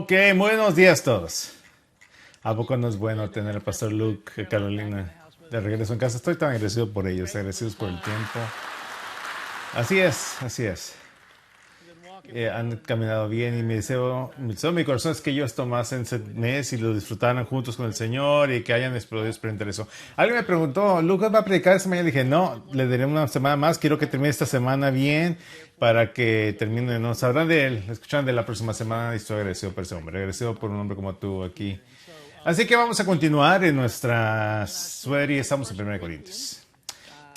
Ok, buenos días todos. ¿A poco no es bueno tener al pastor Luke, Carolina, de regreso en casa? Estoy tan agradecido por ellos, agradecidos por el tiempo. Así es, así es. Han caminado bien y mi corazón es que ellos tomasen ese mes y lo disfrutaran juntos con el Señor y que hayan explodido su interés. Alguien me preguntó, ¿Lucas va a predicar esta mañana? Dije, no, le daré una semana más. Quiero que termine esta semana bien para que termine. No sabrán de él, escuchan de la próxima semana y estoy agradecido por ese hombre, agradecido por un hombre como tú aquí. Así que vamos a continuar en nuestra serie. Estamos en 1 Corintios.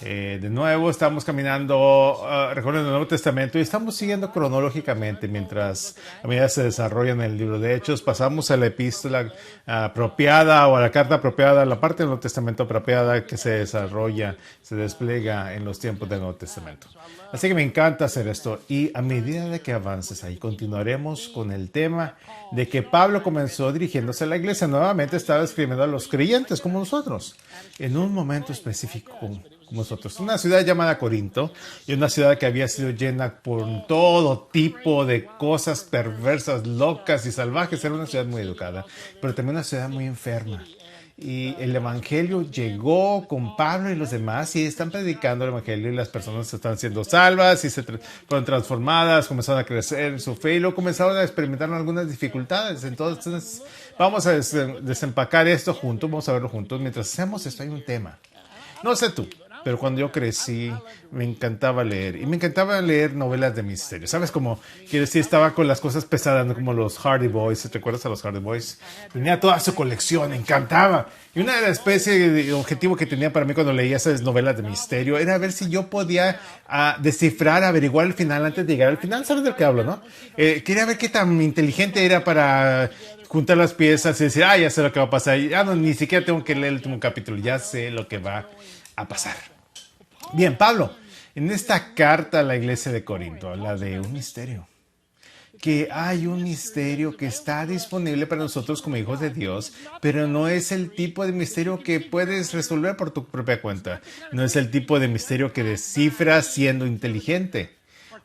De nuevo estamos caminando, recuerden el Nuevo Testamento y estamos siguiendo cronológicamente mientras a medida se desarrolla en el libro de Hechos. Pasamos a la epístola apropiada o a la carta apropiada, la parte del Nuevo Testamento apropiada que se desarrolla, se despliega en los tiempos del Nuevo Testamento. Así que me encanta hacer esto y a medida de que avances ahí continuaremos con el tema de que Pablo comenzó dirigiéndose a la iglesia. Nuevamente estaba escribiendo a los creyentes como nosotros en un momento específico como nosotros. Una ciudad llamada Corinto y una ciudad que había sido llena por todo tipo de cosas perversas, locas y salvajes. Era una ciudad muy educada, pero también una ciudad muy enferma. Y el evangelio llegó con Pablo y los demás y están predicando el evangelio y las personas están siendo salvas y fueron transformadas, comenzaron a crecer en su fe y luego comenzaron a experimentar algunas dificultades. Entonces vamos a desempacar esto juntos, vamos a verlo juntos. Mientras hacemos esto hay un tema. No sé tú, pero cuando yo crecí me encantaba leer y me encantaba leer novelas de misterio. ¿Sabes? Como quiero decir, estaba con las cosas pesadas, ¿no? Como los Hardy Boys. ¿Te acuerdas a los Hardy Boys? Tenía toda su colección, me encantaba. Y una de las especies de objetivo que tenía para mí cuando leía esas novelas de misterio era ver si yo podía descifrar, averiguar el final antes de llegar al final. ¿Sabes del que hablo, no? Quería ver qué tan inteligente era para juntar las piezas y decir, ya sé lo que va a pasar. Ya no, ni siquiera tengo que leer el último capítulo, ya sé lo que va a pasar. Bien, Pablo, en esta carta a la iglesia de Corinto habla de un misterio. Que hay un misterio que está disponible para nosotros como hijos de Dios, pero no es el tipo de misterio que puedes resolver por tu propia cuenta. No es el tipo de misterio que descifras siendo inteligente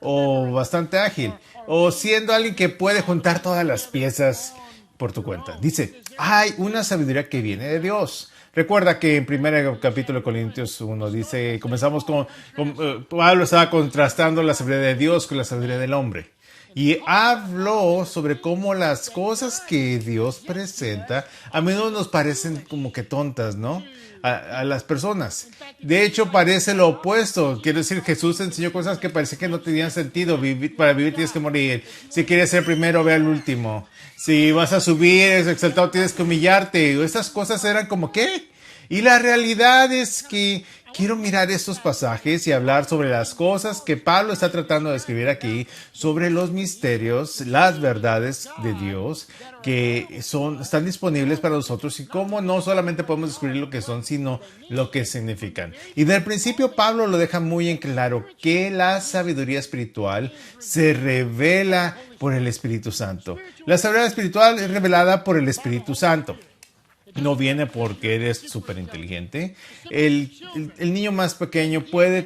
o bastante ágil o siendo alguien que puede juntar todas las piezas por tu cuenta. Dice, hay una sabiduría que viene de Dios. Recuerda que en primer capítulo de Corintios 1 dice, comenzamos con Pablo estaba contrastando la sabiduría de Dios con la sabiduría del hombre. Y habló sobre cómo las cosas que Dios presenta a menudo nos parecen como que tontas, ¿no? A las personas. De hecho, parece lo opuesto. Quiero decir, Jesús enseñó cosas que parecían que no tenían sentido. Para vivir tienes que morir. Si quieres ser primero, ve al último. Si vas a subir, es exaltado, tienes que humillarte. Estas cosas eran como, ¿qué? Y la realidad es que quiero mirar estos pasajes y hablar sobre las cosas que Pablo está tratando de escribir aquí, sobre los misterios, las verdades de Dios que están disponibles para nosotros y cómo no solamente podemos descubrir lo que son, sino lo que significan. Y del principio Pablo lo deja muy en claro que la sabiduría espiritual se revela por el Espíritu Santo. La sabiduría espiritual es revelada por el Espíritu Santo. No viene porque eres súper inteligente. El niño más pequeño puede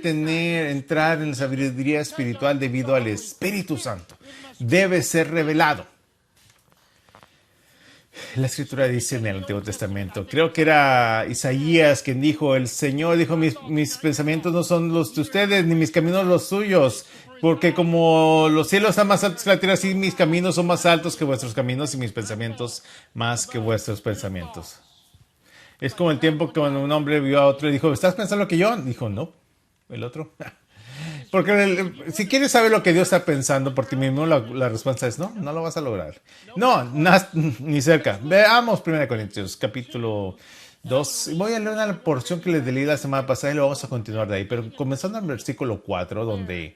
entrar en la sabiduría espiritual debido al Espíritu Santo. Debe ser revelado. La escritura dice en el Antiguo Testamento, creo que era Isaías quien dijo, el Señor dijo, mis pensamientos no son los de ustedes, ni mis caminos los suyos. Porque como los cielos están más altos que la tierra, así mis caminos son más altos que vuestros caminos y mis pensamientos más que vuestros pensamientos. Es como el tiempo que cuando un hombre vio a otro y dijo, ¿estás pensando lo que yo? Dijo, no, el otro. Porque si quieres saber lo que Dios está pensando por ti mismo, la respuesta es no, no lo vas a lograr. No, ni cerca. Veamos 1 Corintios, capítulo 2. Voy a leer una porción que les leí la semana pasada y lo vamos a continuar de ahí. Pero comenzando en el versículo 4, donde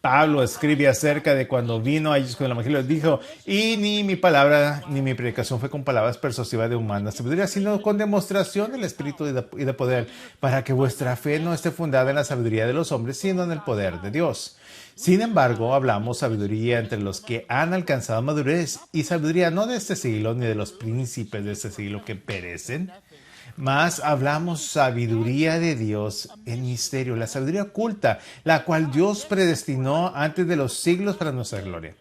Pablo escribe acerca de cuando vino a ellos con el evangelio, dijo, y ni mi palabra ni mi predicación fue con palabras persuasivas de humana sabiduría, sino con demostración del Espíritu y de poder, para que vuestra fe no esté fundada en la sabiduría de los hombres, sino en el poder de Dios. Sin embargo, hablamos sabiduría entre los que han alcanzado madurez, y sabiduría no de este siglo, ni de los príncipes de este siglo que perecen, mas hablamos sabiduría de Dios en misterio, la sabiduría oculta, la cual Dios predestinó antes de los siglos para nuestra gloria.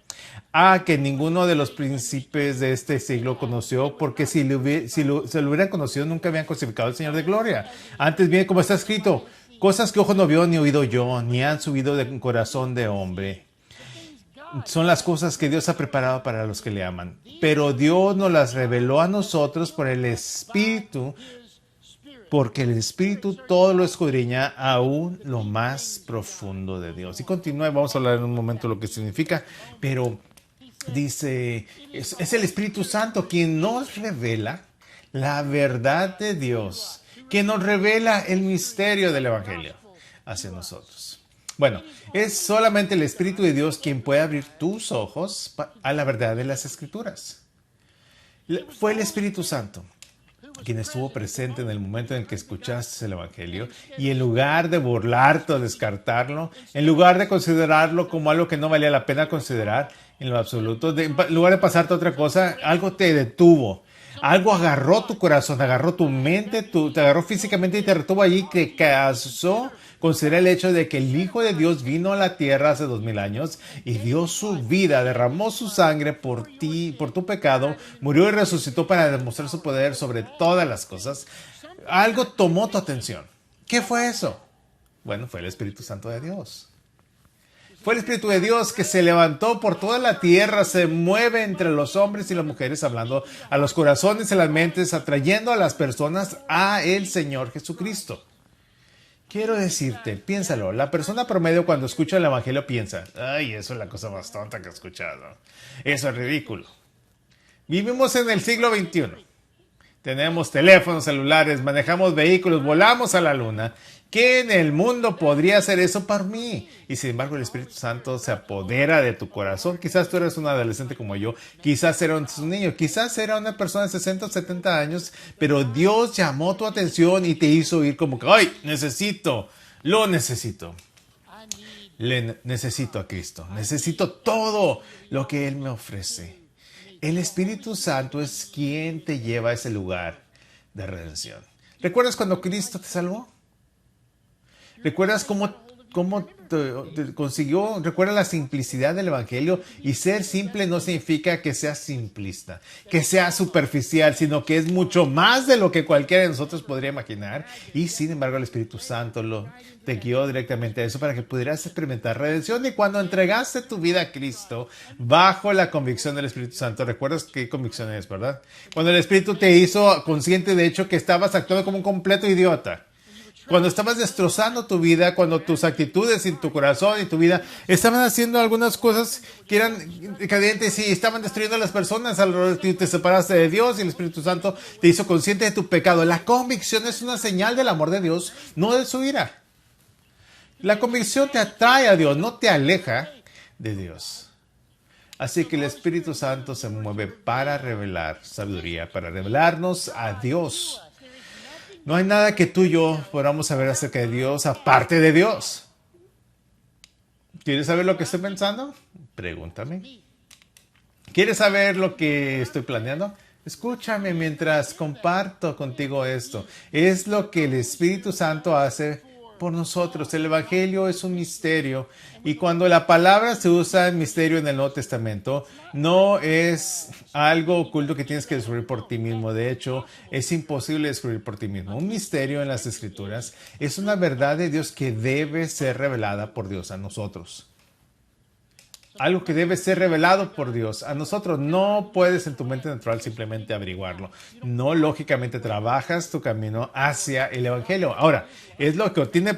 que ninguno de los príncipes de este siglo conoció, porque si se lo hubieran conocido nunca habían crucificado al Señor de gloria. Antes bien, como está escrito, cosas que ojo no vio ni oído yo, ni han subido de corazón de hombre. Son las cosas que Dios ha preparado para los que le aman. Pero Dios nos las reveló a nosotros por el Espíritu, porque el Espíritu todo lo escudriña, aún lo más profundo de Dios. Y continúa, vamos a hablar en un momento lo que significa, pero dice, es el Espíritu Santo quien nos revela la verdad de Dios, quien nos revela el misterio del Evangelio hacia nosotros. Bueno, es solamente el Espíritu de Dios quien puede abrir tus ojos a la verdad de las Escrituras. Fue el Espíritu Santo quien estuvo presente en el momento en que escuchaste el Evangelio, y en lugar de burlarte o descartarlo, en lugar de considerarlo como algo que no valía la pena considerar en lo absoluto, en lugar de pasarte a otra cosa, algo te detuvo. Algo agarró tu corazón, agarró tu mente, te agarró físicamente y te retuvo allí, que causó considerar el hecho de que el Hijo de Dios vino a la tierra hace 2000 años y dio su vida, derramó su sangre por ti, por tu pecado, murió y resucitó para demostrar su poder sobre todas las cosas. Algo tomó tu atención. ¿Qué fue eso? Bueno, fue el Espíritu Santo de Dios. Fue el Espíritu de Dios que se levantó por toda la tierra, se mueve entre los hombres y las mujeres, hablando a los corazones y las mentes, atrayendo a las personas a el Señor Jesucristo. Quiero decirte, piénsalo, la persona promedio cuando escucha el Evangelio piensa, ay, eso es la cosa más tonta que he escuchado. Eso es ridículo. Vivimos en el siglo XXI. Tenemos teléfonos celulares, manejamos vehículos, volamos a la luna. ¿Qué en el mundo podría hacer eso para mí? Y sin embargo el Espíritu Santo se apodera de tu corazón. Quizás tú eres un adolescente como yo, quizás eras un niño, quizás era una persona de 60 o 70 años, pero Dios llamó tu atención y te hizo ir como que, ¡ay, lo necesito! Necesito a Cristo, necesito todo lo que Él me ofrece. El Espíritu Santo es quien te lleva a ese lugar de redención. ¿Recuerdas cuando Cristo te salvó? ¿Recuerdas cómo te consiguió? ¿Recuerdas la simplicidad del Evangelio? Y ser simple no significa que sea simplista, que sea superficial, sino que es mucho más de lo que cualquiera de nosotros podría imaginar. Y sin embargo el Espíritu Santo te guió directamente a eso para que pudieras experimentar redención. Y cuando entregaste tu vida a Cristo bajo la convicción del Espíritu Santo, ¿recuerdas qué convicción es, verdad? Cuando el Espíritu te hizo consciente de hecho que estabas actuando como un completo idiota. Cuando estabas destrozando tu vida, cuando tus actitudes y tu corazón y tu vida estaban haciendo algunas cosas que eran decadentes y estaban destruyendo a las personas, alrededor te separaste de Dios y el Espíritu Santo te hizo consciente de tu pecado. La convicción es una señal del amor de Dios, no de su ira. La convicción te atrae a Dios, no te aleja de Dios. Así que el Espíritu Santo se mueve para revelar sabiduría, para revelarnos a Dios. No hay nada que tú y yo podamos saber acerca de Dios aparte de Dios. ¿Quieres saber lo que estoy pensando? Pregúntame. ¿Quieres saber lo que estoy planeando? Escúchame mientras comparto contigo esto. Es lo que el Espíritu Santo hace por nosotros. El Evangelio es un misterio, y cuando la palabra se usa en misterio en el Nuevo Testamento, no es algo oculto que tienes que descubrir por ti mismo. De hecho, es imposible descubrir por ti mismo. Un misterio en las Escrituras es una verdad de Dios que debe ser revelada por Dios a nosotros. Algo que debe ser revelado por Dios a nosotros. No puedes en tu mente natural simplemente averiguarlo. No lógicamente trabajas tu camino hacia el Evangelio. Ahora, es lo que tiene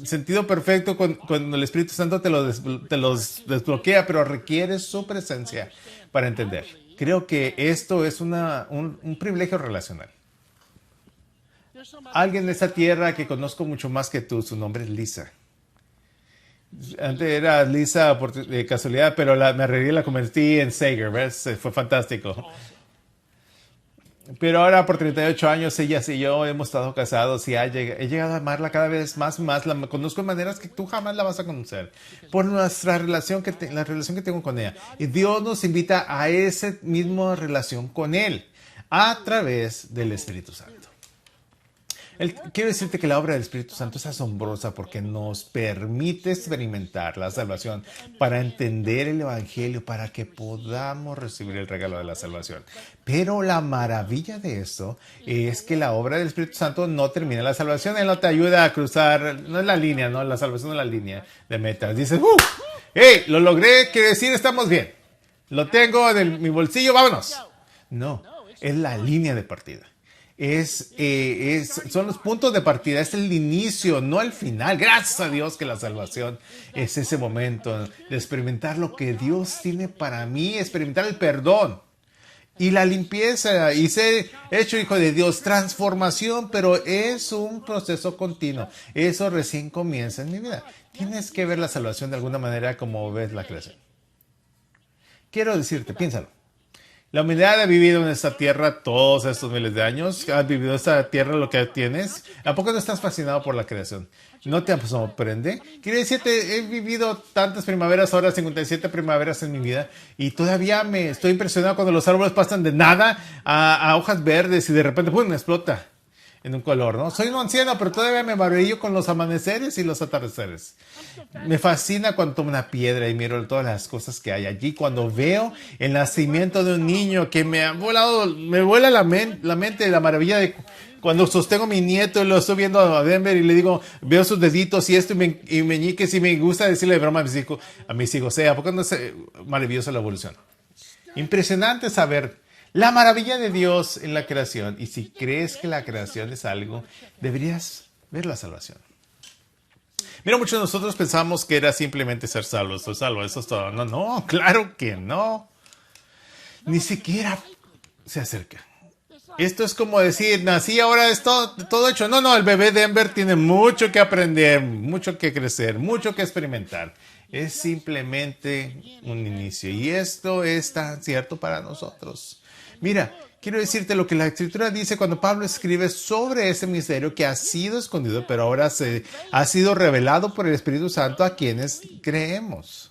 sentido perfecto cuando el Espíritu Santo te los desbloquea, pero requiere su presencia para entender. Creo que esto es un privilegio relacional. Alguien de esta tierra que conozco mucho más que tú, su nombre es Lisa. Antes era Lisa de casualidad, pero me reí y la convertí en Sager, ¿ves? Fue fantástico. Pero ahora por 38 años ella y yo hemos estado casados y he llegado a amarla cada vez más y más. La conozco de maneras que tú jamás la vas a conocer por nuestra relación la relación que tengo con ella. Y Dios nos invita a esa misma relación con Él a través del Espíritu Santo. Quiero decirte que la obra del Espíritu Santo es asombrosa porque nos permite experimentar la salvación para entender el Evangelio, para que podamos recibir el regalo de la salvación. Pero la maravilla de esto es que la obra del Espíritu Santo no termina en la salvación. Él no te ayuda a cruzar, no es la línea, no, la salvación no es la línea de meta. Dices, ¡hey! Lo logré, quiere decir, estamos bien. Lo tengo en mi bolsillo, vámonos. No, es la línea de partida. Son los puntos de partida, es el inicio, no el final. Gracias a Dios que la salvación es ese momento de experimentar lo que Dios tiene para mí, experimentar el perdón y la limpieza y ser hecho hijo de Dios, transformación, pero es un proceso continuo. Eso recién comienza en mi vida. Tienes que ver la salvación de alguna manera como ves la creación. Quiero decirte, piénsalo. La humanidad ha vivido en esta tierra todos estos miles de años. Has vivido en esta tierra lo que tienes. ¿A poco no estás fascinado por la creación? ¿No te sorprende? Quiero decirte, he vivido tantas primaveras, ahora 57 primaveras en mi vida, y todavía me estoy impresionado cuando los árboles pasan de nada a hojas verdes y de repente ¡pum! Explota en un color, ¿no? Soy un anciano, pero todavía me maravillo con los amaneceres y los atardeceres. Me fascina cuando tomo una piedra y miro todas las cosas que hay allí. Cuando veo el nacimiento de un niño que me vuela la mente, la maravilla de cuando sostengo a mi nieto y lo estoy viendo a Denver y le digo, veo sus deditos y esto y meñiques y me gusta decirle de broma a mis hijos, ¿a poco no es maravillosa la evolución? Impresionante saber la maravilla de Dios en la creación. Y si crees que la creación es algo, deberías ver la salvación. Mira, muchos de nosotros pensamos que era simplemente ser salvo. Estoy salvo, eso es todo. No, claro que no. Ni siquiera se acerca. Esto es como decir, nací, ahora es todo hecho. No, el bebé Denver tiene mucho que aprender, mucho que crecer, mucho que experimentar. Es simplemente un inicio. Y esto es tan cierto para nosotros. Mira, quiero decirte lo que la Escritura dice cuando Pablo escribe sobre ese misterio que ha sido escondido, pero ahora ha sido revelado por el Espíritu Santo a quienes creemos.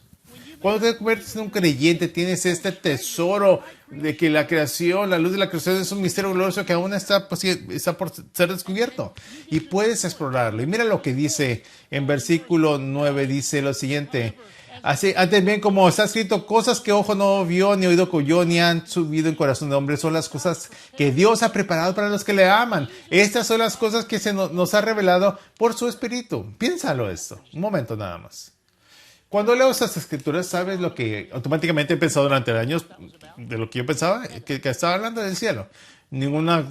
Cuando te conviertes en un creyente, tienes este tesoro de que la creación, la luz de la creación es un misterio glorioso que aún está por ser descubierto. Y puedes explorarlo. Y mira lo que dice en versículo 9, dice lo siguiente. Así, antes bien, como está escrito, cosas que ojo no vio, ni oído oyó, ni han subido en corazón de hombre, son las cosas que Dios ha preparado para los que le aman. Estas son las cosas que nos ha revelado por su Espíritu. Piénsalo esto, un momento nada más. Cuando leo estas escrituras, ¿sabes lo que automáticamente he pensado durante años de lo que yo pensaba? Que estaba hablando del cielo. Ninguna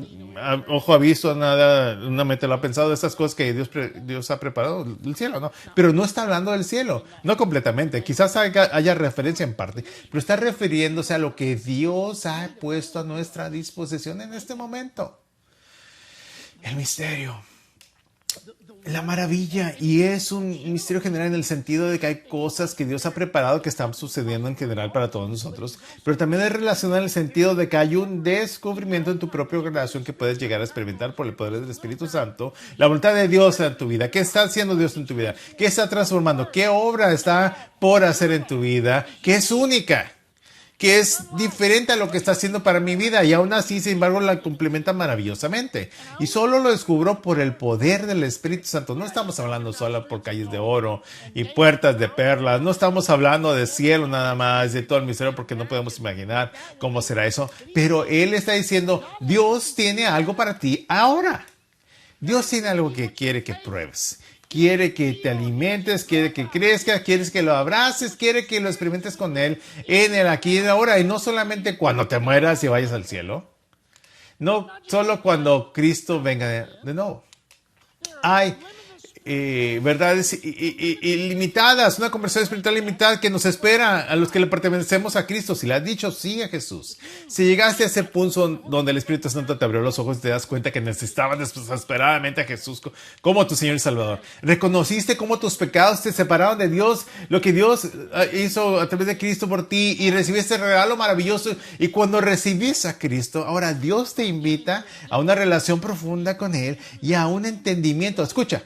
ojo ha visto nada, una mente lo ha pensado de estas cosas que Dios ha preparado del cielo, ¿no? Pero no está hablando del cielo, no completamente. Quizás haya referencia en parte, pero está refiriéndose a lo que Dios ha puesto a nuestra disposición en este momento. El misterio. La maravilla, y es un misterio general en el sentido de que hay cosas que Dios ha preparado que están sucediendo en general para todos nosotros, pero también es relacionado en el sentido de que hay un descubrimiento en tu propia relación que puedes llegar a experimentar por el poder del Espíritu Santo, la voluntad de Dios en tu vida. ¿Qué está haciendo Dios en tu vida? ¿Qué está transformando? ¿Qué obra está por hacer en tu vida? ¿Qué es única? Que es diferente a lo que está haciendo para mi vida y aún así, sin embargo, la complementa maravillosamente. Y solo lo descubro por el poder del Espíritu Santo. No estamos hablando solo por calles de oro y puertas de perlas. No estamos hablando de cielo nada más, de todo el misterio, porque no podemos imaginar cómo será eso. Pero Él está diciendo, Dios tiene algo para ti ahora. Dios tiene algo que quiere que pruebes. Quiere que te alimentes, quiere que crezcas, quiere que lo abraces, quiere que lo experimentes con Él en el aquí y en ahora. Y no solamente cuando te mueras y vayas al cielo. No solo cuando Cristo venga de nuevo. Hay verdades ilimitadas, una conversación espiritual limitada que nos espera a los que le pertenecemos a Cristo. Si le has dicho sí a Jesús, si llegaste a ese punto donde el Espíritu Santo te abrió los ojos y te das cuenta que necesitabas desesperadamente a Jesús como tu Señor y Salvador, reconociste cómo tus pecados te separaron de Dios, lo que Dios hizo a través de Cristo por ti, y recibiste el regalo maravilloso. Y cuando recibís a Cristo, ahora Dios te invita a una relación profunda con Él y a un entendimiento. Escucha,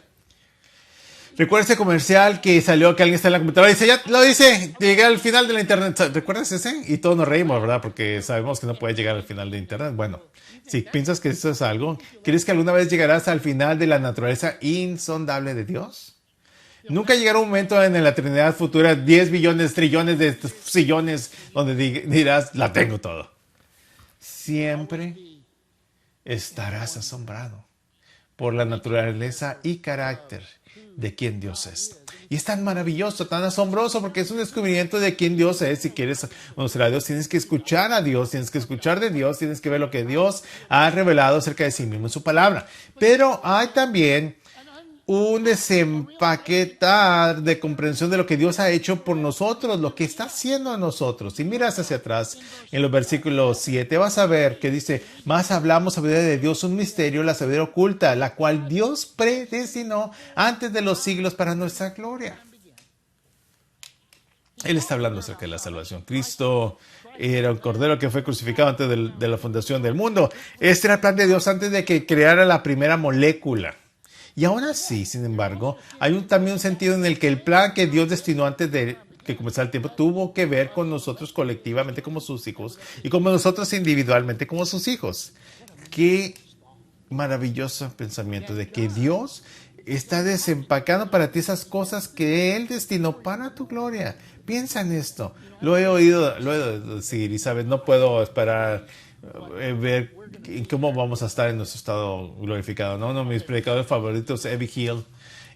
Recuerda ese comercial que salió, que alguien está en la computadora y dice, ya lo dice, llegué al final de la internet. ¿Recuerdas ese? Y todos nos reímos, ¿verdad? Porque sabemos que no puedes llegar al final de internet. Bueno, si piensas que eso es algo, ¿crees que alguna vez llegarás al final de la naturaleza insondable de Dios? Nunca llegará un momento en la eternidad futura, 10 billones, trillones de sillones, donde dirás, la tengo todo. Siempre estarás asombrado por la naturaleza y carácter de quién Dios es. Y es tan maravilloso, tan asombroso, porque es un descubrimiento de quién Dios es. Si quieres conocer a Dios, tienes que escuchar a Dios, tienes que escuchar de Dios, tienes que ver lo que Dios ha revelado acerca de sí mismo en su palabra. Pero hay también un desempaquetar de comprensión de lo que Dios ha hecho por nosotros, lo que está haciendo a nosotros. Si miras hacia atrás en los versículos 7, vas a ver que dice, más hablamos sabiduría de Dios, un misterio, la sabiduría oculta, la cual Dios predestinó antes de los siglos para nuestra gloria. Él está hablando acerca de la salvación. Cristo era un cordero que fue crucificado antes de la fundación del mundo. Este era el plan de Dios antes de que creara la primera molécula. Y aún así, sin embargo, hay también un sentido en el que el plan que Dios destinó antes de que comenzara el tiempo tuvo que ver con nosotros colectivamente como sus hijos y como nosotros individualmente como sus hijos. Qué maravilloso pensamiento de que Dios está desempacando para ti esas cosas que Él destinó para tu gloria. Piensa en esto. Lo he oído decir y sabes, no puedo esperar ver cómo vamos a estar en nuestro estado glorificado, ¿no? Uno de mis predicadores favoritos, Ebbie Hill,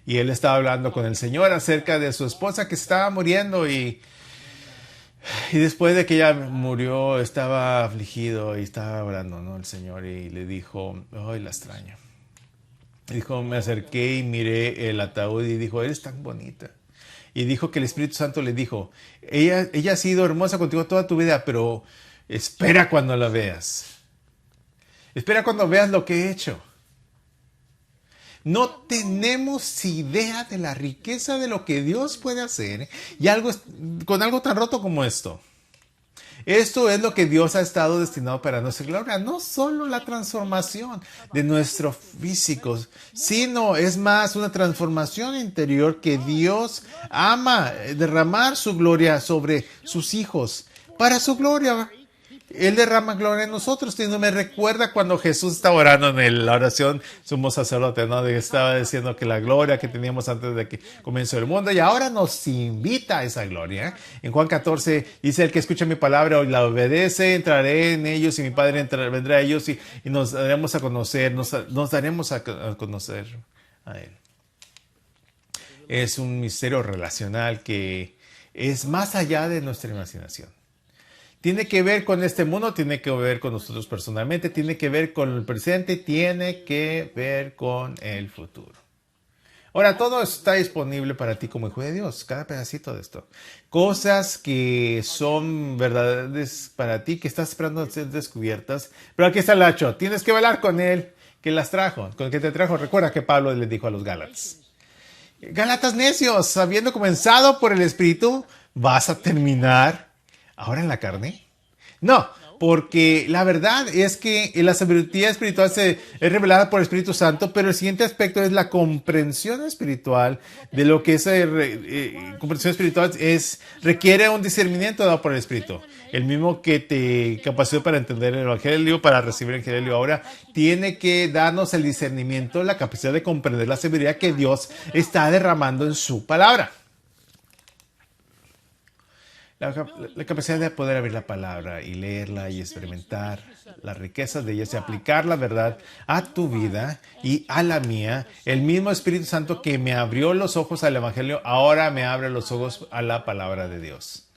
y él estaba hablando con el Señor acerca de su esposa que estaba muriendo y después de que ella murió estaba afligido y estaba orando, ¿no? El Señor y le dijo, ay, la extraño. Y dijo, me acerqué y miré el ataúd y dijo, eres tan bonita. Y dijo que el Espíritu Santo le dijo, ella ha sido hermosa contigo toda tu vida, pero espera cuando la veas. Espera cuando veas lo que he hecho. No tenemos idea de la riqueza de lo que Dios puede hacer y con algo tan roto como esto. Esto es lo que Dios ha estado destinado para nuestra gloria. No solo la transformación de nuestro físico, sino es más una transformación interior que Dios ama derramar su gloria sobre sus hijos. Para su gloria. Él derrama gloria en nosotros. Y no me recuerda cuando Jesús estaba orando en la oración, sumo sacerdote, ¿no? Estaba diciendo que la gloria que teníamos antes de que comenzó el mundo, y ahora nos invita a esa gloria. En Juan 14 dice, el que escucha mi palabra y la obedece, entraré en ellos y mi Padre vendrá a ellos y nos daremos a conocer, nos daremos a conocer a Él. Es un misterio relacional que es más allá de nuestra imaginación. Tiene que ver con este mundo, tiene que ver con nosotros personalmente, tiene que ver con el presente, tiene que ver con el futuro. Ahora, todo está disponible para ti como hijo de Dios, cada pedacito de esto. Cosas que son verdades para ti, que estás esperando ser descubiertas. Pero aquí está el hacho, tienes que velar con Él, que las trajo, con el que te trajo. Recuerda que Pablo le dijo a los Gálatas. Gálatas necios, habiendo comenzado por el Espíritu, vas a terminar ahora en la carne. No, porque la verdad es que la sabiduría espiritual es revelada por el Espíritu Santo, pero el siguiente aspecto es la comprensión espiritual de lo que es comprensión espiritual requiere un discernimiento dado por el Espíritu. El mismo que te capacitó para entender el Evangelio, para recibir el Evangelio ahora, tiene que darnos el discernimiento, la capacidad de comprender la sabiduría que Dios está derramando en su palabra. La capacidad de poder abrir la palabra y leerla y experimentar las riquezas de ellas y aplicar la verdad a tu vida y a la mía. El mismo Espíritu Santo que me abrió los ojos al Evangelio, ahora me abre los ojos a la palabra de Dios,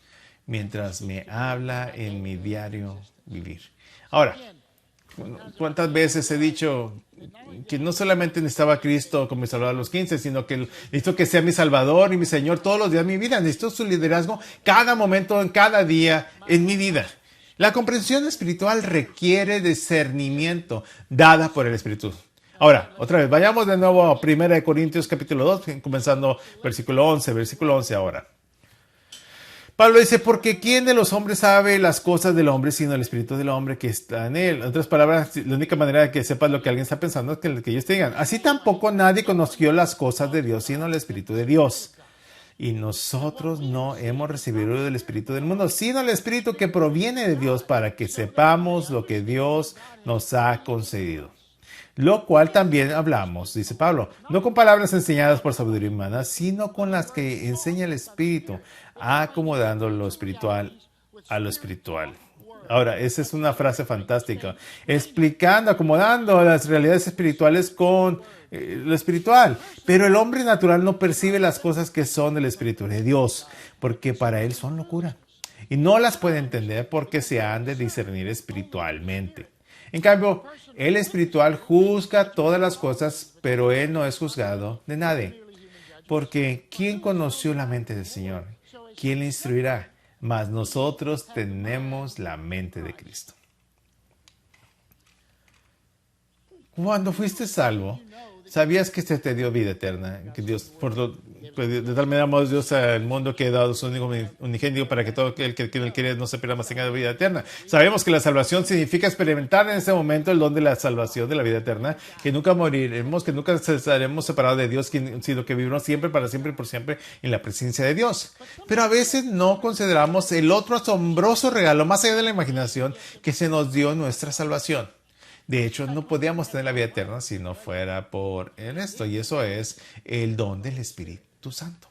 mientras me habla en mi diario vivir. Ahora, ¿cuántas veces he dicho que no solamente necesitaba a Cristo como mi Salvador a los 15, sino que necesito que sea mi Salvador y mi Señor todos los días de mi vida? Necesito su liderazgo cada momento, en cada día, en mi vida. La comprensión espiritual requiere discernimiento dada por el Espíritu. Ahora, otra vez, vayamos de nuevo a 1 Corintios capítulo 2, comenzando versículo 11 ahora. Pablo dice, porque ¿quién de los hombres sabe las cosas del hombre sino el espíritu del hombre que está en él? En otras palabras, la única manera de que sepas lo que alguien está pensando es que ellos te digan. Así tampoco nadie conoció las cosas de Dios sino el espíritu de Dios. Y nosotros no hemos recibido del espíritu del mundo, sino el espíritu que proviene de Dios para que sepamos lo que Dios nos ha concedido. Lo cual también hablamos, dice Pablo, no con palabras enseñadas por sabiduría humana, sino con las que enseña el Espíritu, acomodando lo espiritual a lo espiritual. Ahora, esa es una frase fantástica, explicando, acomodando las realidades espirituales con lo espiritual. Pero el hombre natural no percibe las cosas que son del Espíritu de Dios, porque para él son locura. Y no las puede entender porque se han de discernir espiritualmente. En cambio, el espiritual juzga todas las cosas, pero él no es juzgado de nadie. Porque ¿quién conoció la mente del Señor? ¿Quién le instruirá? Mas nosotros tenemos la mente de Cristo. Cuando fuiste salvo, sabías que se te dio vida eterna, que Dios, de tal manera amó Dios al mundo que ha dado su único unigénito para que todo el que él quiere no se pierda, mas tenga vida eterna. Sabemos que la salvación significa experimentar en ese momento el don de la salvación, de la vida eterna, que nunca moriremos, que nunca estaremos separados de Dios, sino que viviremos siempre, para siempre y por siempre en la presencia de Dios. Pero a veces no consideramos el otro asombroso regalo, más allá de la imaginación, que se nos dio nuestra salvación. De hecho, no podíamos tener la vida eterna si no fuera por esto, y eso es el don del Espíritu Santo.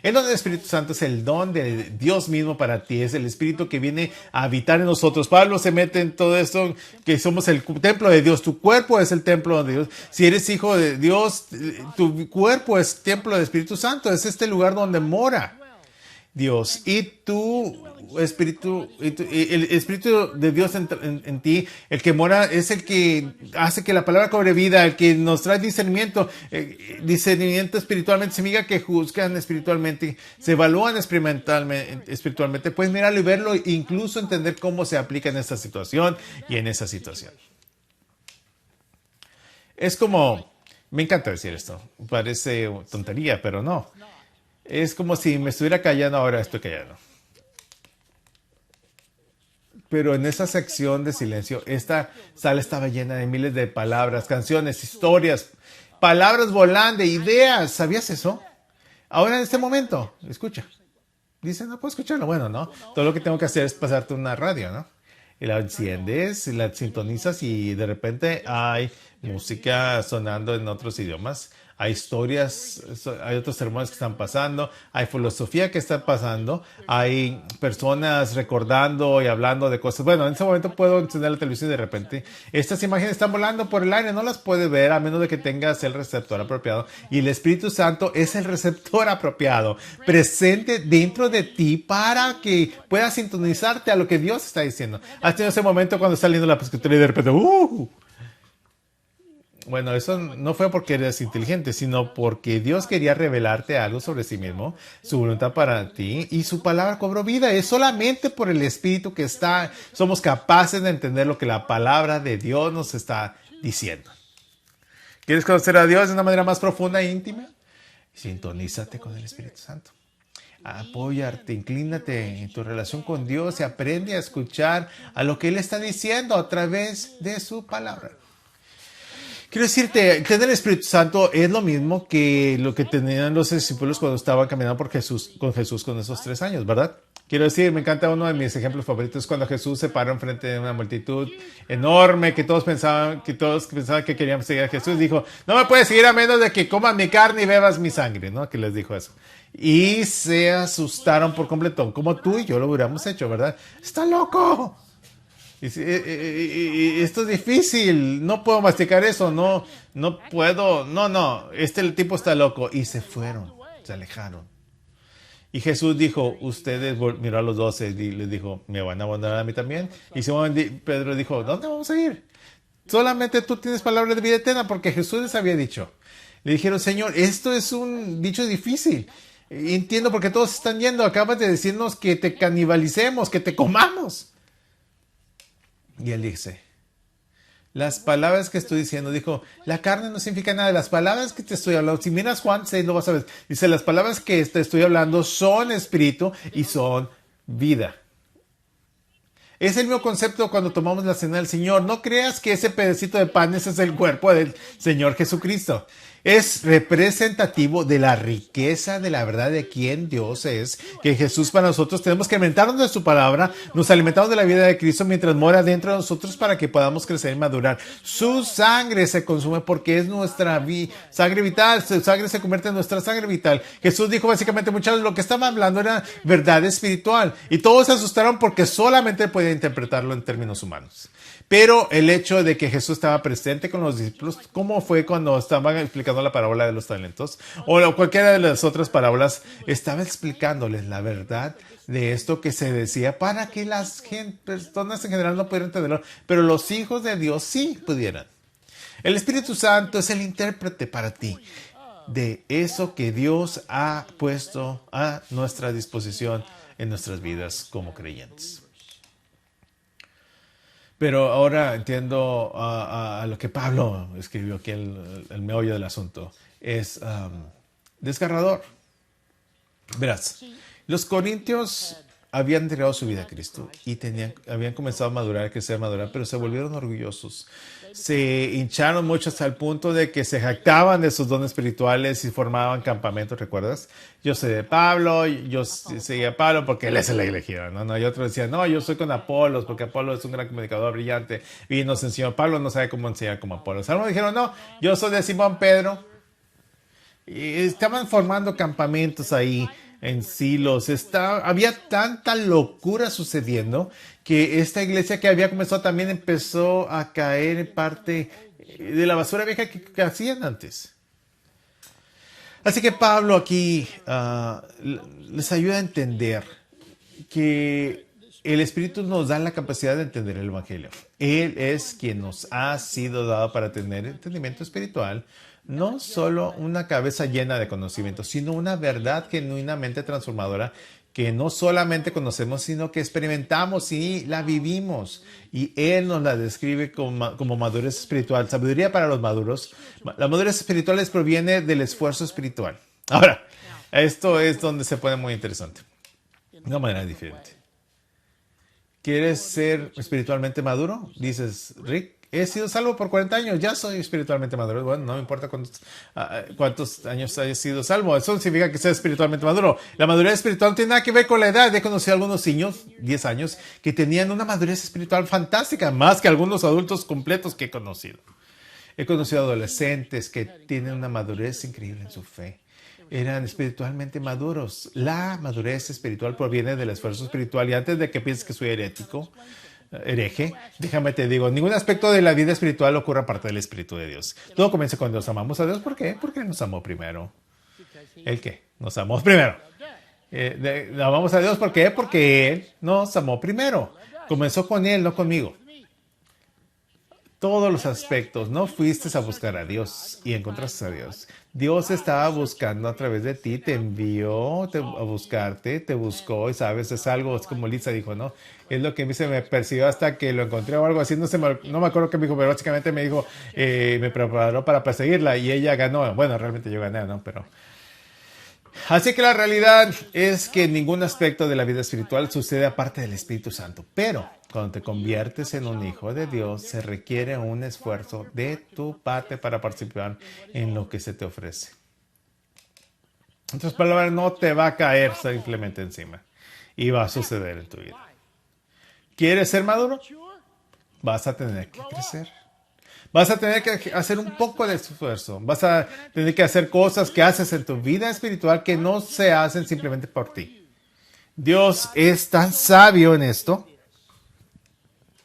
El don del Espíritu Santo es el don de Dios mismo para ti, es el Espíritu que viene a habitar en nosotros. Pablo se mete en todo esto, que somos el templo de Dios, tu cuerpo es el templo de Dios. Si eres hijo de Dios, tu cuerpo es templo del Espíritu Santo, es este lugar donde mora Dios, y tu espíritu, el espíritu de Dios en ti, el que mora, es el que hace que la palabra cobre vida, el que nos trae discernimiento. Discernimiento espiritualmente significa que juzgan espiritualmente, se evalúan espiritualmente, puedes mirarlo y verlo e incluso entender cómo se aplica en esta situación y en esa situación. Es como, me encanta decir esto, parece tontería, pero no. Es como si me estuviera callando, ahora estoy callando. Pero en esa sección de silencio, esta sala estaba llena de miles de palabras, canciones, historias, palabras volando, ideas. ¿Sabías eso? Ahora en este momento, escucha. Dice, no puedo escucharlo. Bueno, ¿no? Todo lo que tengo que hacer es pasarte una radio, ¿no? Y la enciendes, la sintonizas y de repente hay música sonando en otros idiomas. Hay historias, hay otros sermones que están pasando, hay filosofía que está pasando, hay personas recordando y hablando de cosas. Bueno, en ese momento puedo encender la televisión y de repente estas imágenes están volando por el aire, no las puedes ver a menos de que tengas el receptor apropiado. Y el Espíritu Santo es el receptor apropiado, presente dentro de ti para que puedas sintonizarte a lo que Dios está diciendo. Has tenido ese momento cuando está leyendo la escritura y de repente, Bueno, eso no fue porque eres inteligente, sino porque Dios quería revelarte algo sobre sí mismo, su voluntad para ti, y su palabra cobró vida. Es solamente por el Espíritu que somos capaces de entender lo que la palabra de Dios nos está diciendo. ¿Quieres conocer a Dios de una manera más profunda e íntima? Sintonízate con el Espíritu Santo. Apóyate, inclínate en tu relación con Dios y aprende a escuchar a lo que Él está diciendo a través de su palabra. Quiero decirte, tener el Espíritu Santo es lo mismo que lo que tenían los discípulos cuando estaban caminando con Jesús con esos 3 años, ¿verdad? Quiero decir, me encanta uno de mis ejemplos favoritos cuando Jesús se paró enfrente de una multitud enorme que todos pensaban que querían seguir a Jesús. Dijo, no me puedes seguir a menos de que comas mi carne y bebas mi sangre, ¿no? Que les dijo eso. Y se asustaron por completo, como tú y yo lo hubiéramos hecho, ¿verdad? ¡Está loco! Y esto es difícil, no puedo masticar eso, no puedo, el tipo está loco. Y se fueron, se alejaron. Y Jesús dijo, miró a los 12 y les dijo, ¿me van a abandonar a mí también? Y Pedro dijo, ¿dónde vamos a ir? Solamente tú tienes palabras de vida eterna, porque Jesús les había dicho. Le dijeron, Señor, esto es un dicho difícil. Entiendo por qué todos están yendo, acabas de decirnos que te canibalicemos, que te comamos. Y él dice, las palabras que estoy diciendo, dijo, la carne no significa nada. Las palabras que te estoy hablando, si miras Juan 6, lo vas a ver. Dice, las palabras que te estoy hablando son espíritu y son vida. Es el mismo concepto cuando tomamos la cena del Señor. No creas que ese pedacito de pan ese es el cuerpo del Señor Jesucristo. Es representativo de la riqueza de la verdad de quién Dios es, que Jesús para nosotros tenemos que alimentarnos de su palabra, nos alimentamos de la vida de Cristo mientras mora dentro de nosotros para que podamos crecer y madurar. Su sangre se consume porque es nuestra sangre vital, su sangre se convierte en nuestra sangre vital. Jesús dijo básicamente, muchachos, lo que estaba hablando era verdad espiritual y todos se asustaron porque solamente podía interpretarlo en términos humanos. Pero el hecho de que Jesús estaba presente con los discípulos, como fue cuando estaban explicando la parábola de los talentos, o cualquiera de las otras parábolas, estaba explicándoles la verdad de esto que se decía para que las personas en general no pudieran entenderlo, pero los hijos de Dios sí pudieran. El Espíritu Santo es el intérprete para ti de eso que Dios ha puesto a nuestra disposición en nuestras vidas como creyentes. Pero ahora entiendo a lo que Pablo escribió aquí, el meollo del asunto. Es desgarrador. Verás, los corintios habían entregado su vida a Cristo y habían comenzado a madurar, a crecer, a madurar, pero se volvieron orgullosos. Se hincharon mucho hasta el punto de que se jactaban de sus dones espirituales y formaban campamentos, ¿recuerdas? Yo soy de Pablo, yo seguía a Pablo porque él es el elegido, ¿no? Y otros decían, no, yo soy con Apolos porque Apolos es un gran comunicador brillante y nos enseñó, Pablo no sabe cómo enseñar como Apolos. Algunos dijeron, no, yo soy de Simón Pedro. Y estaban formando campamentos ahí en Silos. Había tanta locura sucediendo que esta iglesia que había comenzado también empezó a caer en parte de la basura vieja que hacían antes. Así que Pablo aquí les ayuda a entender que el Espíritu nos da la capacidad de entender el Evangelio. Él es quien nos ha sido dado para tener entendimiento espiritual, no solo una cabeza llena de conocimiento, sino una verdad genuinamente transformadora que no solamente conocemos, sino que experimentamos y la vivimos. Y Él nos la describe como madurez espiritual, sabiduría para los maduros. La madurez espiritual proviene del esfuerzo espiritual. Ahora, esto es donde se pone muy interesante. De una manera diferente. ¿Quieres ser espiritualmente maduro? Dices, Rick, he sido salvo por 40 años, ya soy espiritualmente maduro. Bueno, no me importa cuántos años hayas sido salvo, eso no significa que seas espiritualmente maduro. La madurez espiritual no tiene nada que ver con la edad. He conocido a algunos niños, 10 años, que tenían una madurez espiritual fantástica, más que algunos adultos completos que he conocido. He conocido adolescentes que tienen una madurez increíble en su fe. Eran espiritualmente maduros. La madurez espiritual proviene del esfuerzo espiritual. Y antes de que pienses que soy hereje, déjame te digo, ningún aspecto de la vida espiritual ocurre aparte del Espíritu de Dios. Todo comienza cuando nos amamos a Dios. ¿Por qué? Porque nos amó primero. ¿El qué? Nos amó primero. Amamos a Dios, ¿por qué? Porque Él nos amó primero. Comenzó con Él, no conmigo. Todos los aspectos. No fuiste a buscar a Dios y encontraste a Dios. Dios estaba buscando a través de ti, te envió a buscarte, te buscó y sabes, es algo, es como Lisa dijo, ¿no? Es lo que a mí se me persiguió hasta que lo encontré o algo así, no me acuerdo qué me dijo, pero básicamente me dijo, me preparó para perseguirla y ella ganó. Bueno, realmente yo gané, ¿no? Pero... Así que la realidad es que ningún aspecto de la vida espiritual sucede aparte del Espíritu Santo. Pero cuando te conviertes en un hijo de Dios, se requiere un esfuerzo de tu parte para participar en lo que se te ofrece. En otras palabras, no te va a caer simplemente encima. Y va a suceder en tu vida. ¿Quieres ser maduro? Vas a tener que crecer. Vas a tener que hacer un poco de esfuerzo. Vas a tener que hacer cosas que haces en tu vida espiritual que no se hacen simplemente por ti. Dios es tan sabio en esto.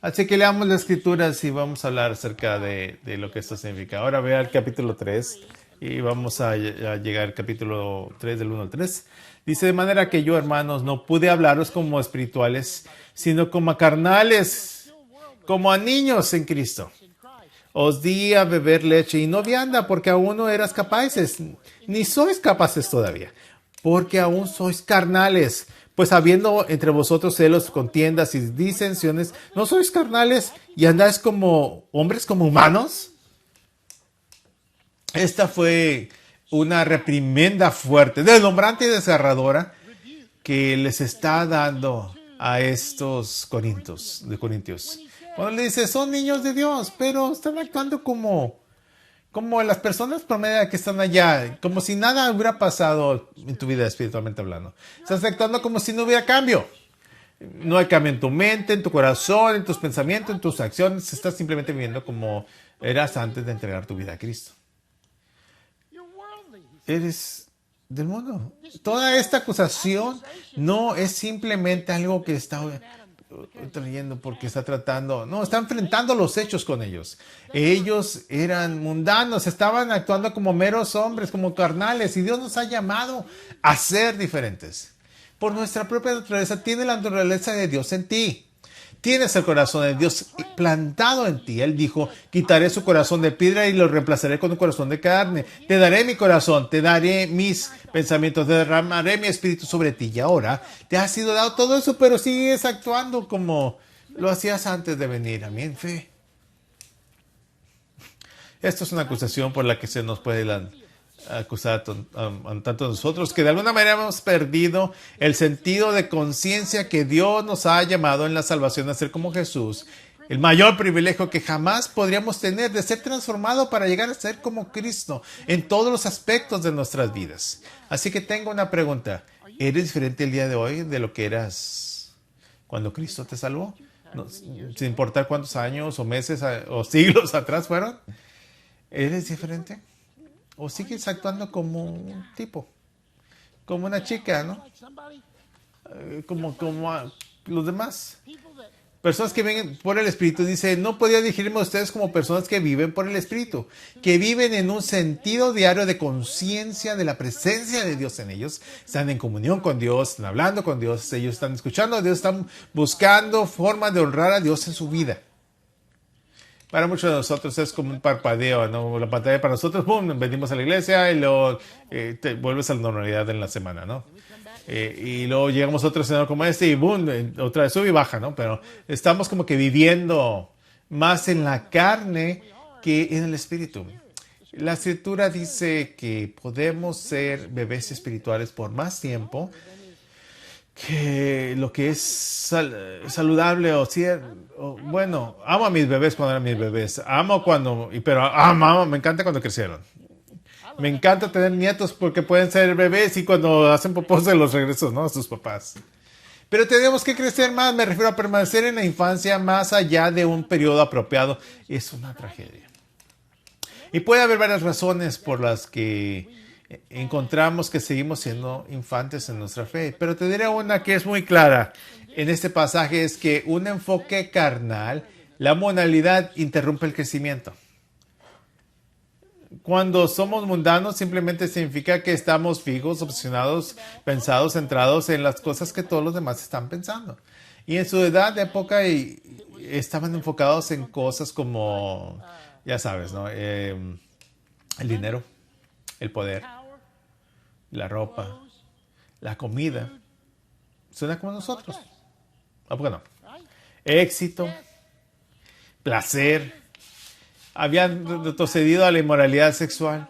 Así que leamos las escrituras y vamos a hablar acerca de lo que esto significa. Ahora vea el capítulo 3 y vamos a llegar al capítulo 3 del 1 al 3. Dice, de manera que yo, hermanos, no pude hablaros como espirituales, sino como a carnales, como a niños en Cristo. Os di a beber leche y no vianda, porque aún no eras capaces, ni sois capaces todavía, porque aún sois carnales. Pues habiendo entre vosotros celos, contiendas y disensiones, ¿no sois carnales y andáis como hombres, como humanos? Esta fue una reprimenda fuerte, deslumbrante y desgarradora que les está dando a estos corintios. Cuando le dice, son niños de Dios, pero están actuando como las personas promedio que están allá, como si nada hubiera pasado en tu vida espiritualmente hablando. Estás actuando como si no hubiera cambio. No hay cambio en tu mente, en tu corazón, en tus pensamientos, en tus acciones. Estás simplemente viviendo como eras antes de entregar tu vida a Cristo. Eres del mundo. Toda esta acusación no es simplemente algo que está trayendo porque está tratando, no, está enfrentando los hechos con ellos. Ellos eran mundanos, estaban actuando como meros hombres, como carnales, y Dios nos ha llamado a ser diferentes. Por nuestra propia naturaleza, tiene la naturaleza de Dios en ti. Tienes el corazón de Dios plantado en ti. Él dijo, quitaré su corazón de piedra y lo reemplazaré con un corazón de carne. Te daré mi corazón, te daré mis pensamientos, derramaré mi espíritu sobre ti. Y ahora te ha sido dado todo eso, pero sigues actuando como lo hacías antes de venir a mí en fe. Esto es una acusación por la que se nos puede acusar a tanto nosotros que de alguna manera hemos perdido el sentido de conciencia que Dios nos ha llamado en la salvación a ser como Jesús. El mayor privilegio que jamás podríamos tener de ser transformado para llegar a ser como Cristo en todos los aspectos de nuestras vidas. Así que tengo una pregunta. ¿Eres diferente el día de hoy de lo que eras cuando Cristo te salvó? No, sin importar cuántos años o meses o siglos atrás fueron. ¿Eres diferente? ¿O sigues actuando como un tipo? Como una chica, ¿no? Como los demás. Personas que viven por el Espíritu, dice, no podía dirigirme a ustedes como personas que viven por el Espíritu, que viven en un sentido diario de conciencia de la presencia de Dios en ellos. Están en comunión con Dios, están hablando con Dios, ellos están escuchando a Dios, están buscando formas de honrar a Dios en su vida. Para muchos de nosotros es como un parpadeo, ¿no? La pantalla para nosotros, ¡pum!, venimos a la iglesia y luego te vuelves a la normalidad en la semana, ¿no? Y luego llegamos a otro escenario como este y ¡boom!, otra vez sube y baja, ¿no? Pero estamos como que viviendo más en la carne que en el espíritu. La escritura dice que podemos ser bebés espirituales por más tiempo que lo que es saludable bueno, amo a mis bebés cuando eran mis bebés, pero me encanta cuando crecieron. Me encanta tener nietos porque pueden ser bebés y cuando hacen popó se los regreso, ¿no? A sus papás. Pero tenemos que crecer más, me refiero a permanecer en la infancia más allá de un periodo apropiado. Es una tragedia. Y puede haber varias razones por las que encontramos que seguimos siendo infantes en nuestra fe. Pero te diré una que es muy clara en este pasaje, es que un enfoque carnal, la moralidad interrumpe el crecimiento. Cuando somos mundanos simplemente significa que estamos fijos, obsesionados, pensados, centrados en las cosas que todos los demás están pensando. Y en su edad de época estaban enfocados en cosas como, ya sabes, ¿no? El dinero, el poder, la ropa, la comida. Suena como nosotros. ¿A poco no? Éxito, placer. Habían retrocedido a la inmoralidad sexual.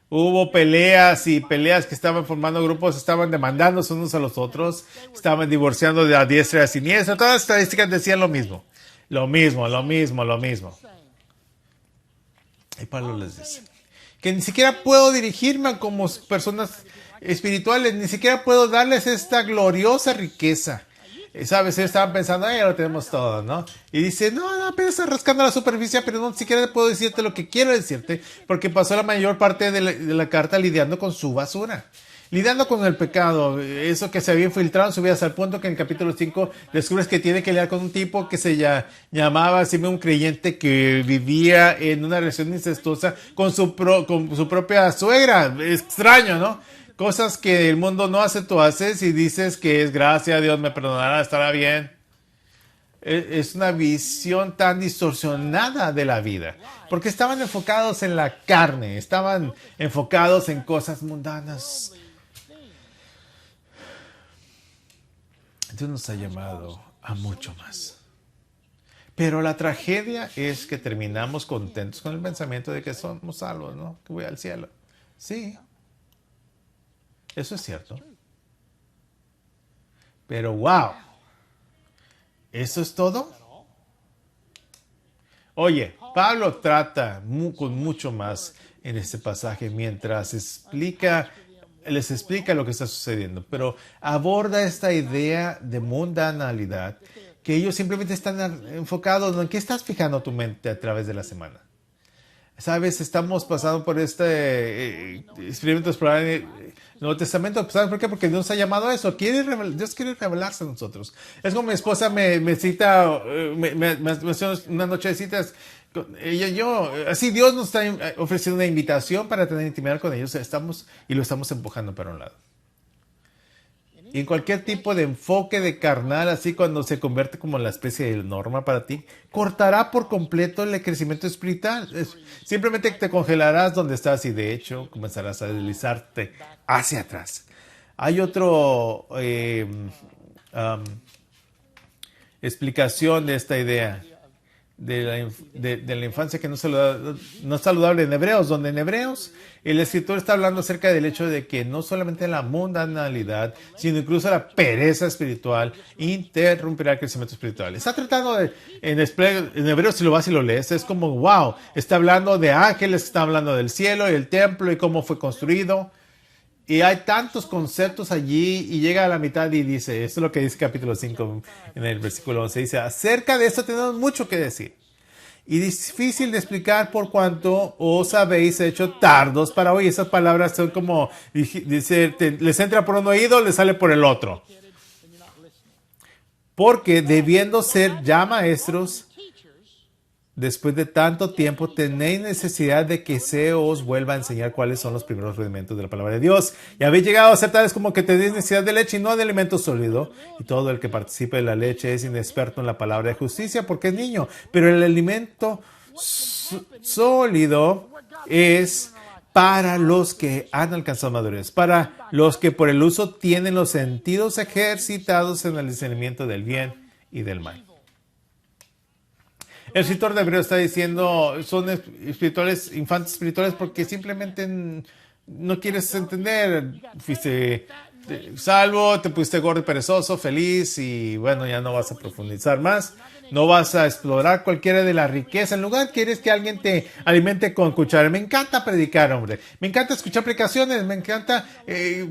Hubo peleas que estaban formando grupos, estaban demandándose unos a los otros, estaban divorciando de a diestra y a siniestra. Todas las estadísticas decían lo mismo. Lo mismo. Y Pablo les dice que ni siquiera puedo dirigirme como personas espirituales, ni siquiera puedo darles esta gloriosa riqueza. ¿Sabes? Ellos estaban pensando, ya lo tenemos todo, ¿no? Y dice, no, apenas está rascando la superficie, pero no siquiera puedo decirte lo que quiero decirte, porque pasó la mayor parte de la carta lidiando con su basura, lidiando con el pecado, eso que se había infiltrado en su vida, hasta el punto que en el capítulo 5 descubres que tiene que lidiar con un tipo que se llamaba así un creyente que vivía en una relación incestuosa con su propia suegra. Extraño, ¿no? Cosas que el mundo no hace, tú haces y dices que es gracia, Dios me perdonará, estará bien. Es una visión tan distorsionada de la vida, porque estaban enfocados en la carne, estaban enfocados en cosas mundanas. Dios nos ha llamado a mucho más. Pero la tragedia es que terminamos contentos con el pensamiento de que somos salvos, ¿no? Que voy al cielo. Sí, eso es cierto. Pero wow, ¿eso es todo? Oye, Pablo trata con mucho más en este pasaje mientras les explica lo que está sucediendo, pero aborda esta idea de mundanalidad que ellos simplemente están enfocados en qué estás fijando tu mente a través de la semana. Sabes, estamos pasando por este experimento explorar en el Nuevo Testamento. ¿Sabes por qué? Porque Dios nos ha llamado a eso. Dios quiere revelarse a nosotros. Es como mi esposa me cita, me hace una noche de citas. Ella y yo, así Dios nos está ofreciendo una invitación para tener intimidad con ellos. Y lo estamos empujando para un lado. Y en cualquier tipo de enfoque de carnal, así cuando se convierte como la especie de norma para ti, cortará por completo el crecimiento espiritual. Simplemente te congelarás donde estás y de hecho comenzarás a deslizarte hacia atrás. Hay otro explicación de esta idea de la infancia que no es saludable en Hebreos, donde en Hebreos el escritor está hablando acerca del hecho de que no solamente la mundanalidad, sino incluso la pereza espiritual interrumpirá el crecimiento espiritual. Está tratando en Hebreos, si lo vas y lo lees, es como wow, está hablando de ángeles, está hablando del cielo y el templo y cómo fue construido. Y hay tantos conceptos allí y llega a la mitad y dice, esto es lo que dice capítulo 5 en el versículo 11, dice, acerca de esto tenemos mucho que decir. Y difícil de explicar por cuanto os habéis hecho tardos para oír. Esas palabras son como, dice, les entra por un oído, les sale por el otro. Porque debiendo ser ya maestros, después de tanto tiempo, tenéis necesidad de que se os vuelva a enseñar cuáles son los primeros rudimentos de la palabra de Dios. Y habéis llegado a ser tales como que tenéis necesidad de leche y no de alimento sólido. Y todo el que participe de la leche es inexperto en la palabra de justicia porque es niño. Pero el alimento sólido es para los que han alcanzado madurez, para los que por el uso tienen los sentidos ejercitados en el discernimiento del bien y del mal. El escritor de Hebreos está diciendo, son espirituales, infantes espirituales, porque simplemente no quieres entender. Fuiste salvo, te pusiste gordo y perezoso, feliz, y bueno, ya no vas a profundizar más. No vas a explorar cualquiera de la riqueza. En lugar, quieres que alguien te alimente con cuchara. Me encanta predicar, hombre. Me encanta escuchar predicaciones. Me encanta,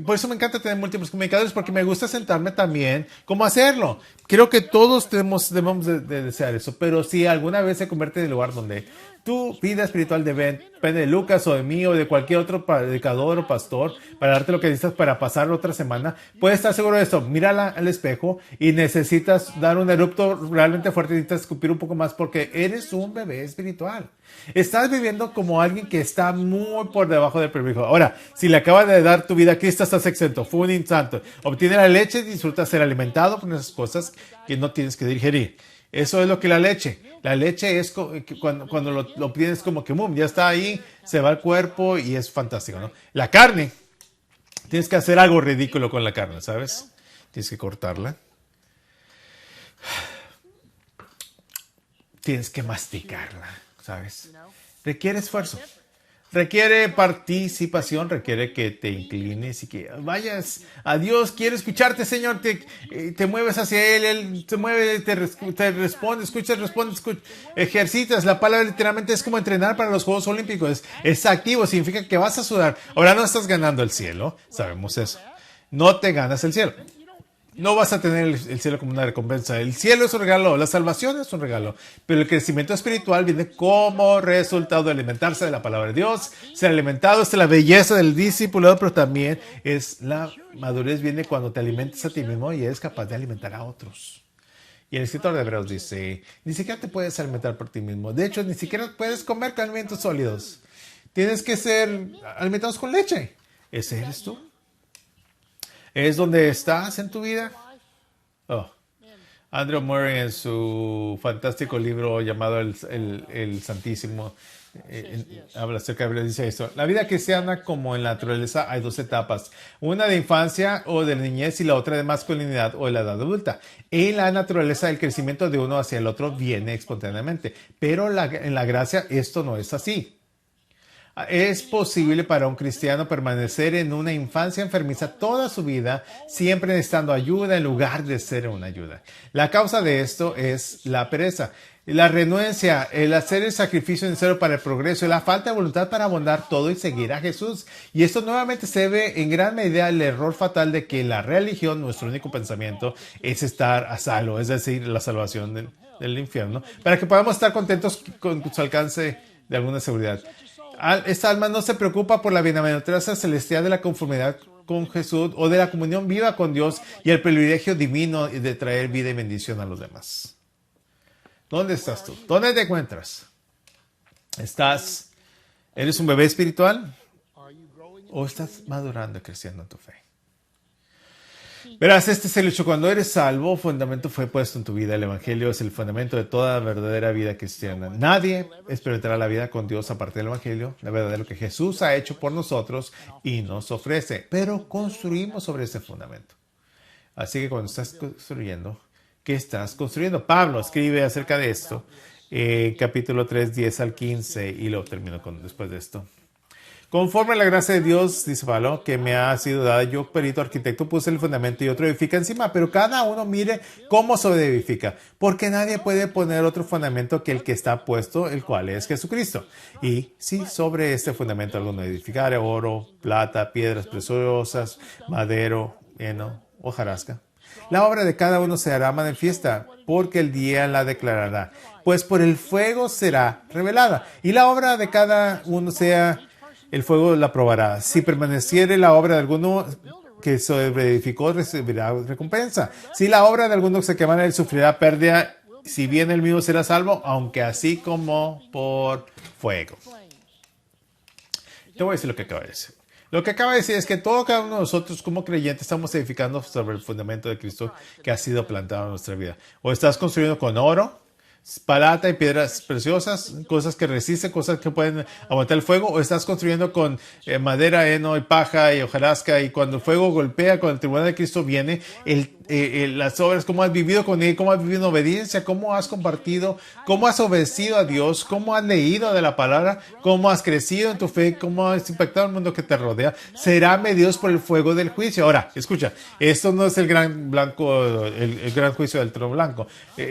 por eso me encanta tener múltiples comunicadores, porque me gusta sentarme también cómo hacerlo. Creo que todos debemos de desear eso. Pero si alguna vez se convierte en el lugar donde tu vida espiritual depende de Lucas o de mí o de cualquier otro predicador o pastor para darte lo que necesitas para pasar otra semana, puedes estar seguro de esto. Mira al espejo y necesitas dar un erupto realmente fuerte, necesitas escupir un poco más porque eres un bebé espiritual. Estás viviendo como alguien que está muy por debajo del privilegio. Ahora, si le acabas de dar tu vida a Cristo, estás exento. Fue un instante. Obtiene la leche y disfruta ser alimentado por esas cosas que no tienes que digerir. Eso es lo que la leche. La leche es cuando lo obtienes como que boom, ya está ahí, se va al cuerpo y es fantástico, ¿no? La carne, tienes que hacer algo ridículo con la carne, ¿sabes? Tienes que cortarla. Tienes que masticarla, ¿sabes? Requiere esfuerzo. Requiere participación, requiere que te inclines y que vayas a Dios. Quiere escucharte, Señor. Te mueves hacia Él te mueve, te responde, escuchas, ejercitas. La palabra literalmente es como entrenar para los Juegos Olímpicos. Es activo, significa que vas a sudar. Ahora no estás ganando el cielo, sabemos eso. No te ganas el cielo. No vas a tener el cielo como una recompensa. El cielo es un regalo, la salvación es un regalo, pero el crecimiento espiritual viene como resultado de alimentarse de la palabra de Dios. Ser alimentado es la belleza del discipulado, pero también es la madurez viene cuando te alimentas a ti mismo y eres capaz de alimentar a otros. Y el escritor de Hebreos dice, ni siquiera te puedes alimentar por ti mismo. De hecho, ni siquiera puedes comer con alimentos sólidos. Tienes que ser alimentados con leche. ¿Ese eres tú? ¿Es donde estás en tu vida? Oh. Andrew Murray en su fantástico libro llamado El Santísimo, habla acerca de la Biblia, dice esto: la vida cristiana, como en la naturaleza, hay dos etapas, una de infancia o de niñez y la otra de masculinidad o de la edad adulta. En la naturaleza, el crecimiento de uno hacia el otro viene espontáneamente, pero en la gracia esto no es así. Es posible para un cristiano permanecer en una infancia enfermiza toda su vida, siempre necesitando ayuda en lugar de ser una ayuda. La causa de esto es la pereza, la renuencia, el hacer el sacrificio necesario para el progreso y la falta de voluntad para abandar todo y seguir a Jesús. Y esto nuevamente se debe en gran medida al error fatal de que la religión, nuestro único pensamiento, es estar a salvo, es decir, la salvación del infierno, para que podamos estar contentos con su alcance de alguna seguridad. Esta alma no se preocupa por la bienaventuranza celestial de la conformidad con Jesús o de la comunión viva con Dios y el privilegio divino de traer vida y bendición a los demás. ¿Dónde estás tú? ¿Dónde te encuentras? ¿Eres un bebé espiritual? ¿O estás madurando y creciendo en tu fe? Verás, este es el hecho. Cuando eres salvo, fundamento fue puesto en tu vida. El Evangelio es el fundamento de toda verdadera vida cristiana. Nadie experimentará la vida con Dios aparte del Evangelio, la verdad de lo que Jesús ha hecho por nosotros y nos ofrece. Pero construimos sobre ese fundamento. Así que cuando estás construyendo, ¿qué estás construyendo? Pablo escribe acerca de esto, capítulo 3, 10 al 15, y lo termino después de esto. Conforme a la gracia de Dios, dice Pablo, que me ha sido dada, yo, perito arquitecto, puse el fundamento y otro edifica encima, pero cada uno mire cómo se edifica, porque nadie puede poner otro fundamento que el que está puesto, el cual es Jesucristo. Y si sobre este fundamento alguno edificare oro, plata, piedras preciosas, madero, heno, hojarasca, la obra de cada uno se hará manifiesta, porque el día la declarará, pues por el fuego será revelada, y la obra de cada uno sea... el fuego la probará. Si permaneciere la obra de alguno que sobreedificó, recibirá recompensa. Si la obra de alguno se quemara, él sufrirá pérdida. Si bien él mismo será salvo, aunque así como por fuego. Te voy a decir lo que acaba de decir. Lo que acaba de decir es que cada uno de nosotros como creyentes estamos edificando sobre el fundamento de Cristo que ha sido plantado en nuestra vida. O estás construyendo con oro, plata y piedras preciosas, cosas que resisten, cosas que pueden aguantar el fuego, o estás construyendo con madera, heno y paja y hojarasca, y cuando el fuego golpea, cuando el tribunal de Cristo viene, las obras, cómo has vivido con él, cómo has vivido en obediencia, cómo has compartido, cómo has obedecido a Dios, cómo has leído de la palabra, cómo has crecido en tu fe, cómo has impactado el mundo que te rodea, será medidos por el fuego del juicio. Ahora, escucha, esto no es el gran blanco, el gran juicio del trono blanco.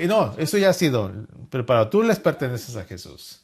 No, eso ya ha sido preparado. Tú les perteneces a Jesús.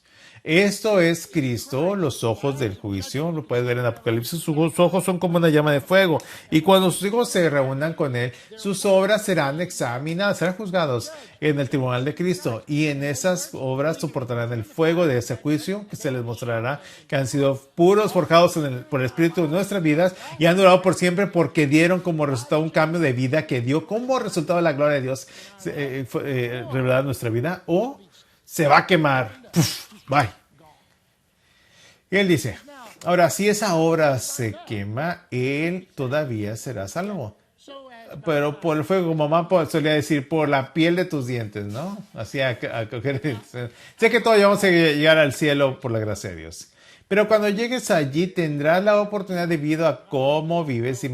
Esto es Cristo, los ojos del juicio. Lo puedes ver en Apocalipsis. Sus ojos son como una llama de fuego. Y cuando sus hijos se reúnan con él, sus obras serán examinadas, serán juzgados en el tribunal de Cristo. Y en esas obras soportarán el fuego de ese juicio, que se les mostrará que han sido puros, forjados por el Espíritu de nuestras vidas y han durado por siempre, porque dieron como resultado un cambio de vida que dio como resultado la gloria de Dios revelada en nuestra vida, o se va a quemar. Puf, bye. Y él dice, ahora, si esa obra se quema, él todavía será salvo. Pero por el fuego, como mamá solía decir, por la piel de tus dientes, ¿no? Así sé que todos vamos a llegar al cielo por la gracia de Dios. Pero cuando llegues allí tendrás la oportunidad, debido a cómo vives y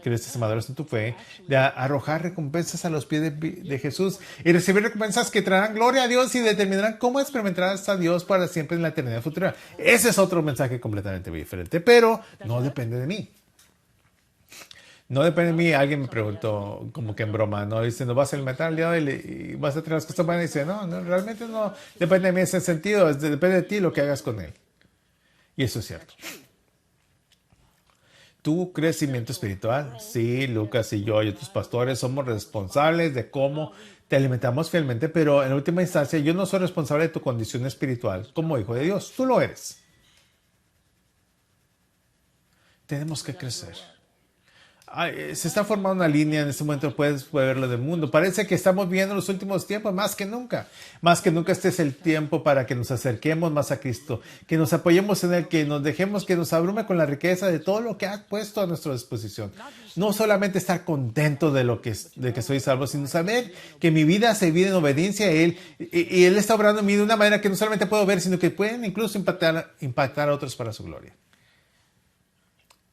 creces y maduras en tu fe, de arrojar recompensas a los pies de Jesús y recibir recompensas que traerán gloria a Dios y determinarán cómo experimentarás a Dios para siempre en la eternidad futura. Ese es otro mensaje completamente diferente, pero no depende de mí. No depende de mí. Alguien me preguntó, como que en broma, ¿no? Dice, ¿no vas a alimentar el día de hoy y vas a tener las cosas buenas? Y dice, no, realmente no depende de mí en ese sentido. Depende de ti lo que hagas con él. Y eso es cierto. Tu crecimiento espiritual, sí, Lucas y yo y otros pastores somos responsables de cómo te alimentamos fielmente, pero en última instancia yo no soy responsable de tu condición espiritual como hijo de Dios. Tú lo eres. Tenemos que crecer. Se está formando una línea en este momento, puedes verlo del mundo. Parece que estamos viviendo los últimos tiempos más que nunca. Más que nunca este es el tiempo para que nos acerquemos más a Cristo, que nos apoyemos en Él, que nos dejemos que nos abrume con la riqueza de todo lo que ha puesto a nuestra disposición. No solamente estar contento de que soy salvo, sino saber que mi vida se vive en obediencia a Él y Él está obrando en mí de una manera que no solamente puedo ver, sino que pueden incluso impactar a otros para su gloria.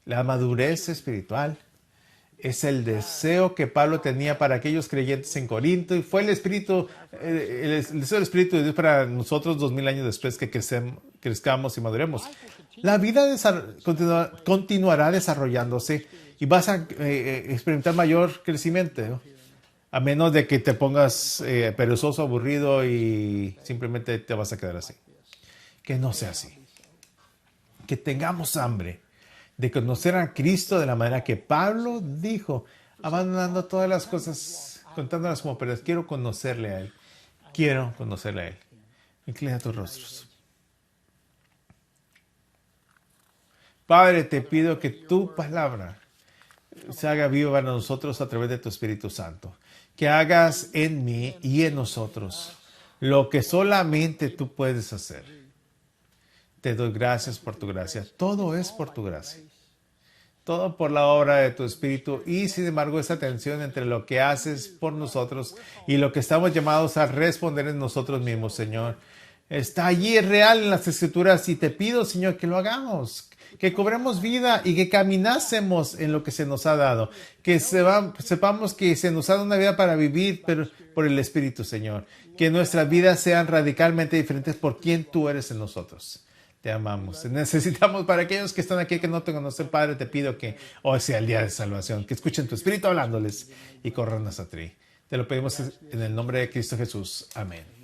La madurez espiritual es el deseo que Pablo tenía para aquellos creyentes en Corinto y fue el deseo del Espíritu de Dios para nosotros 2000 años después que crezcamos y maduremos. La vida continuará desarrollándose y vas a experimentar mayor crecimiento, ¿no? A menos de que te pongas perezoso, aburrido y simplemente te vas a quedar así. Que no sea así. Que tengamos hambre de conocer a Cristo de la manera que Pablo dijo, abandonando todas las cosas, contándolas como perdidas. Quiero conocerle a Él. Quiero conocerle a Él. Inclina tus rostros. Padre, te pido que tu palabra se haga viva para nosotros a través de tu Espíritu Santo. Que hagas en mí y en nosotros lo que solamente tú puedes hacer. Te doy gracias por tu gracia. Todo es por tu gracia. Todo por la obra de tu Espíritu. Y sin embargo, esa tensión entre lo que haces por nosotros y lo que estamos llamados a responder en nosotros mismos, Señor, está allí real en las Escrituras. Y te pido, Señor, que lo hagamos. Que cobremos vida y que caminásemos en lo que se nos ha dado. Que sepamos que se nos ha dado una vida para vivir pero por el Espíritu, Señor. Que nuestras vidas sean radicalmente diferentes por quien tú eres en nosotros. Te amamos. Necesitamos para aquellos que están aquí que no te conocen, Padre, te pido que hoy sea el día de salvación, que escuchen tu Espíritu hablándoles y corran hacia ti. Te lo pedimos en el nombre de Cristo Jesús. Amén.